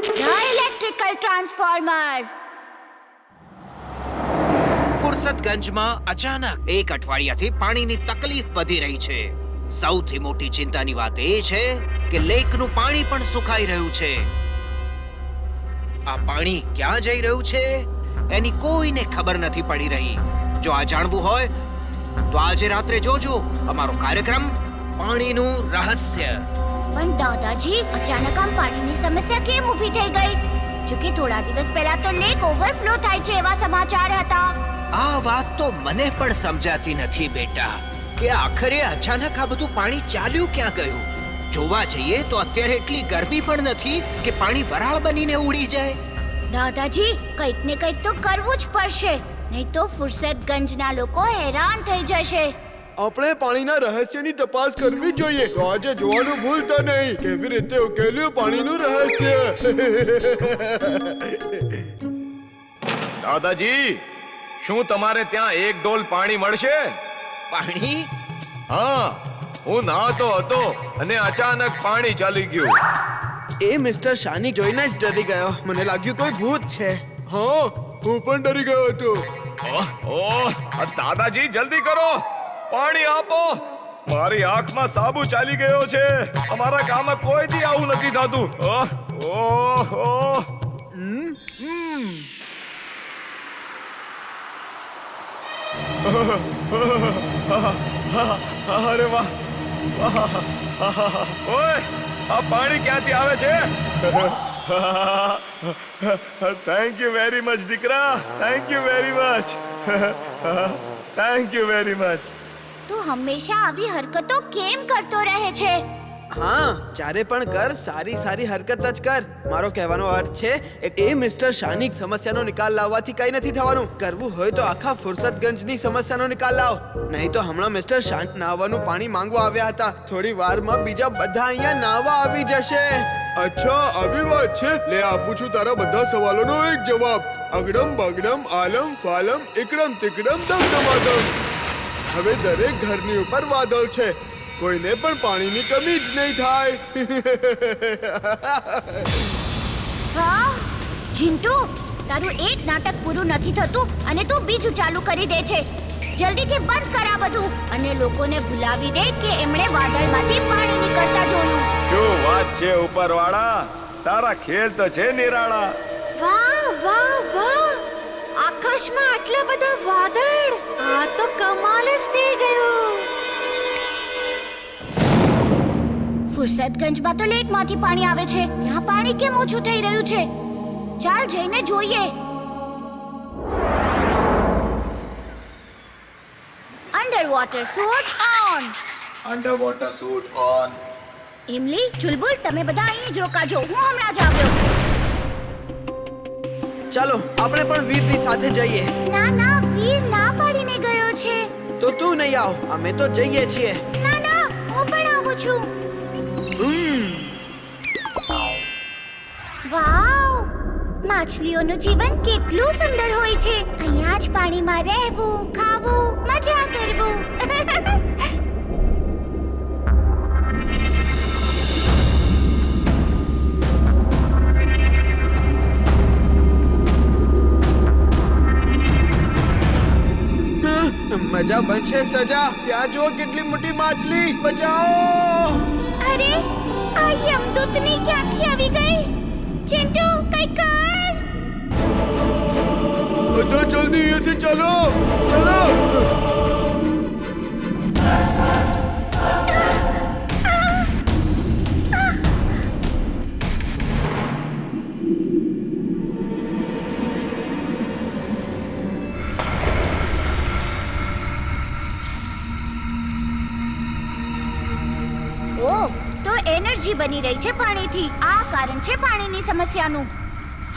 The electrical transformer. ફુરસતગંજમાં અચાનક એક અઠવાડિયાથી પાણીની તકલીફ વધી રહી છે. સૌથી મોટી ચિંતાની વાત એ છે કે લેકનું પાણી પણ સુકાઈ રહ્યું છે. આ પાણી ક્યાં જઈ રહ્યું છે એની કોઈને ખબર નથી પડી રહી. જો આ જાણવું હોય તો આજે રાત્રે જોજો અમારો કાર્યક્રમ પાણીનું રહસ્ય. પણ દાદાજી, અચાનક આમ પાણીની સમસ્યા કેમ ઊભી થઈ ગઈ? જો કે થોડા દિવસ પહેલા તો લેક ઓવરફ્લો થાય છે એવા સમાચાર હતા. આ વાત તો મને પણ સમજાતી નથી બેટા, કે આખરે અચાનક આ બધું પાણી ચાલ્યું ક્યાં ગયું. જોવા જઈએ તો અત્યારે એટલી ગરમી પણ નથી કે પાણી વરાળ બનીને ઉડી જાય. દાદાજી, કંઈક ને કંઈક તો કરવું જ પડશે, નહીં તો ફુરસતગંજના લોકો હેરાન થઈ જશે. આપણે પાણીના રહસ્યની તપાસ કરવી જોઈએ. તો આજે જોવાનું ભૂલતા નહીં કેવી રીતે ઉકેલ્યું પાણીનું રહસ્ય. દાદાજી, શું તમારે ત્યાં એક ડોલ પાણી મળશે? પાણી? હા, હું નહાતો હતો અને અચાનક પાણી ચાલી ગયું. એ મિસ્ટર શાની જોઈને જ ડરી ગયો. મને લાગ્યું કોઈ ભૂત છે. હા, હું પણ ડરી ગયો હતો. દાદાજી, જલ્દી કરો, પાણી આપો. મારી આંખમાં સાબુ ચાલી ગયો છે. અમારા ગામમાં કોઈ દી આવું નથી થતું. અરે વાહ, ઓય, આ પાણી ક્યાંથી આવે છે? થેન્ક યુ વેરી મચ દીકરા, thank you very much, thank you very much. તું હંમેશા આવી હરકતો કેમ કરતો રહે છે? હા, જ્યારે પણ કર સારી હરકત જ કર. મારો કહેવાનો અર્થ છે એ મિસ્ટર શાની સમસ્યાનો નિકાલ લાવવાથી કઈ નથી થવાનું. કરવું હોય તો આખા ફુરસતગંજની સમસ્યાનો નિકાલ લાવ. નહીં તો હમણાં મિસ્ટર શાંત નાહવાનું પાણી માંગવા આવ્યા હતા. થોડી વારમાં બીજા બધા અહીંયા નાહવા આવી જશે. અચ્છા, આવી વાત છે. લે, આપું છું તારા બધા સવાલોનો એક જવાબ. અગડમ બગડમ આલમ ફાલમ એકડમ તિકડમ દમદમાદમ. હવે દરેક ઘરની ઉપર વાદળ છે. કોઈને પણ પાણીની કમી જ નહીં થાય. હા, જીન્ટુ, તારું એક નાટક પૂરું નથી થતું અને તું બીજું ચાલુ કરી દે છે. જલ્દીથી બંધ કર આ બધું અને લોકોને ભૂલાવી દે કે એમણે વાદળમાંથી પાણી નીકળતા જોયું. શું વાત છે ઉપરવાળા, તારા ખેલ તો છે નિરાળા. વાહ વાહ વાહ, આકાશમાં આટલા બધા વાદળ, આ તો કમાલ જ થઈ ગયું. ફુરસતગંજમાં તો લેકમાંથી પાણી આવે છે. ત્યાં પાણી કેમ ઓછું થઈ રહ્યું છે? ચાલ જઈને જોઈએ. Underwater suit on. Underwater suit on. Imli, Chulbul, તમે બધા અહીં જ રોકાજો. હું હમણાં જ આવ્યો. ચાલો, આપણે પણ વીરની સાથે જઈએ. ના ના, વીર ના પાડીને ગયો છે. તો તું નહીં આવ, અમે તો જઈએ છીએ. ના ના, હું પણ આવું છું. વાવ, માછલીઓનું જીવન કેટલું સુંદર હોય છે. અહીંયા જ પાણીમાં રહેવું, ખાવું, મજા કરવું. મજા બનશે સજા. ત્યાં જો કેટલી મોટી માછલી. બચાવો! અરે, આ યમદૂતની ક્યાંથી આવી ગઈ? ચિંટુ, કંઈક કર. બધા જલ્દી અહીંયાથી ચાલો. ચાલો. ઓહ, તો એનર્જી બની રહી છે પાણીથી. આ કારણ છે પાણીની સમસ્યાનું.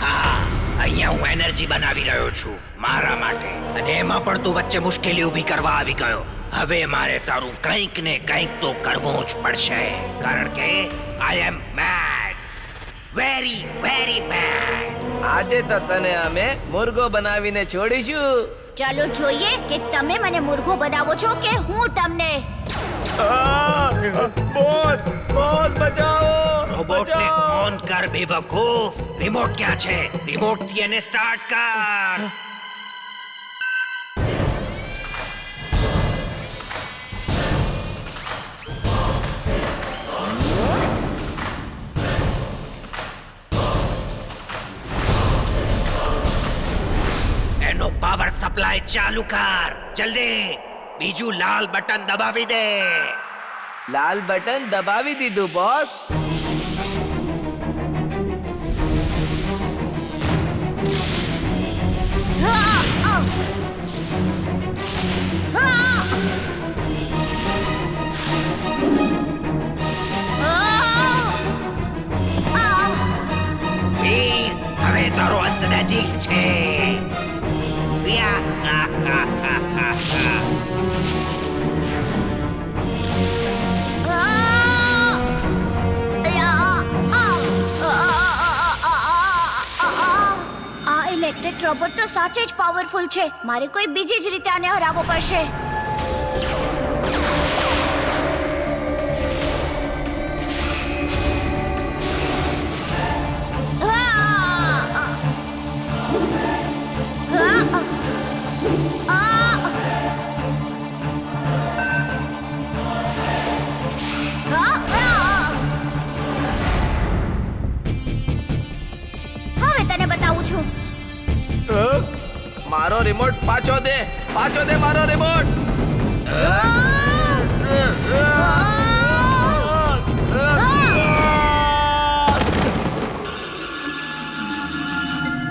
હા, અહીંયા હું એનર્જી બનાવી રહ્યો છું મારા માટે, અને એમાં પણ તું વચ્ચે મુશ્કેલી ઊભી કરવા આવી ગયો. હવે મારે તારું કંઈક ને કંઈક તો કરવું જ પડશે, કારણ કે આઈ એમ મેડ, વેરી વેરી મેડ. આજે તો તને અમે મુર્ગો બનાવીને છોડીશું. ચાલો જોઈએ કે તમે મને મુર્ગો બનાવો છો કે હું તમને. બોસ, બોસ, બચાવો! રોબોટને ઓન કર બેવકૂફ. રિમોટ ક્યાં છે? રિમોટ થી એને સ્ટાર્ટ કર. એનો પાવર સપ્લાય ચાલુ કર. જલ્દી. બીજું લાલ બટન દબાવી દે. લાલ બટન દબાવી દીધું બોસ. વીર, હવે તારો અંત નજીક છે. આ ઇલેક્ટ્રિક રોબોટ તો સાચે જ પાવરફુલ છે. મારે કોઈ બીજી જ રીતે આને હરાવવો પડશે. હવે તને બતાવું છું. મારો રિમોટ પાછો દે. પાછો દે મારો રિમોટ.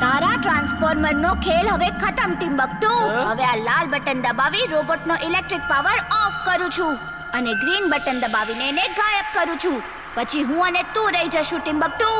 તારા ટ્રાન્સફોર્મરનો ખેલ હવે ખતમ ટિમ્બકટુ. હવે આ લાલ બટન દબાવી રોબોટનો ઇલેક્ટ્રિક પાવર ઓફ કરું છું અને ગ્રીન બટન દબાવીને એને ગાયબ કરું છું. પછી હું અને તું રહી જશું ટિમ્બકટુ.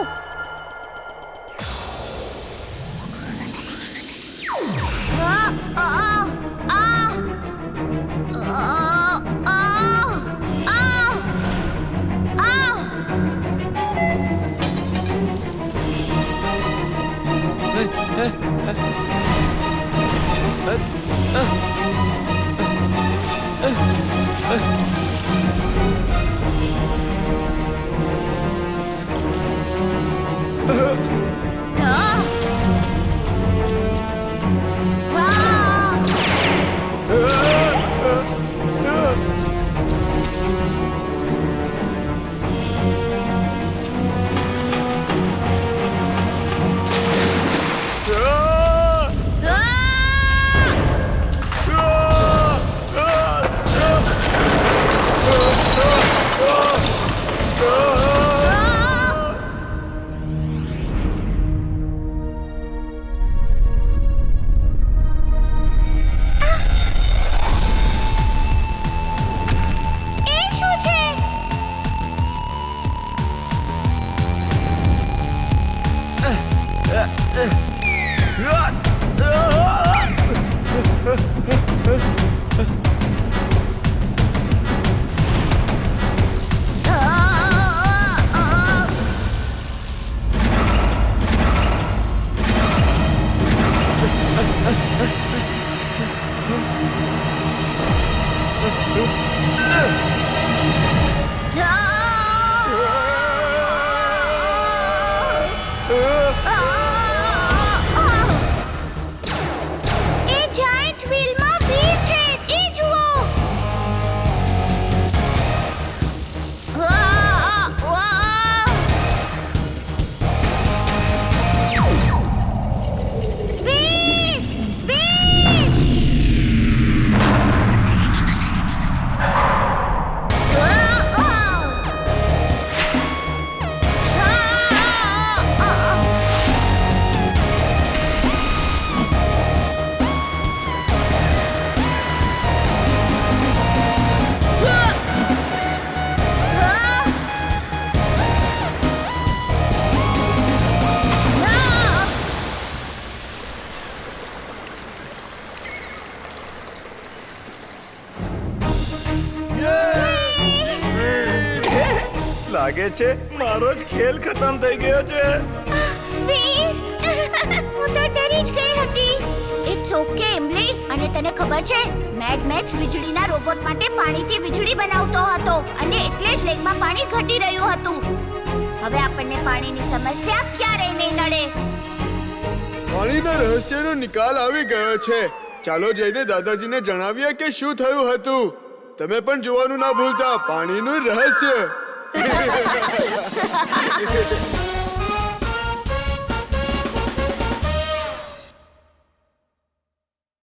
લાગે છે મારો જ ખેલ ખતમ થઈ ગયો છે. વીર હું તો ડરી જ ગઈ હતી. It's okay Embly. અને તને ખબર છે મેડ મેક્સ વીજળીના રોબોટ માટે પાણીથી વીજળી બનાવતો હતો અને એટલે જ લેકમાં પાણી ઘટી રહ્યું હતું. હવે આપણને પાણીની સમસ્યા ક્યારેય નહીં નડે. પાણીના રહસ્યનો નિકાલ આવી ગયો છે. ચાલો જઈને દાદાજીને જણાવીએ કે શું થયું હતું. તમે પણ જોવાનું ના ભૂલતા પાણીનું રહસ્ય.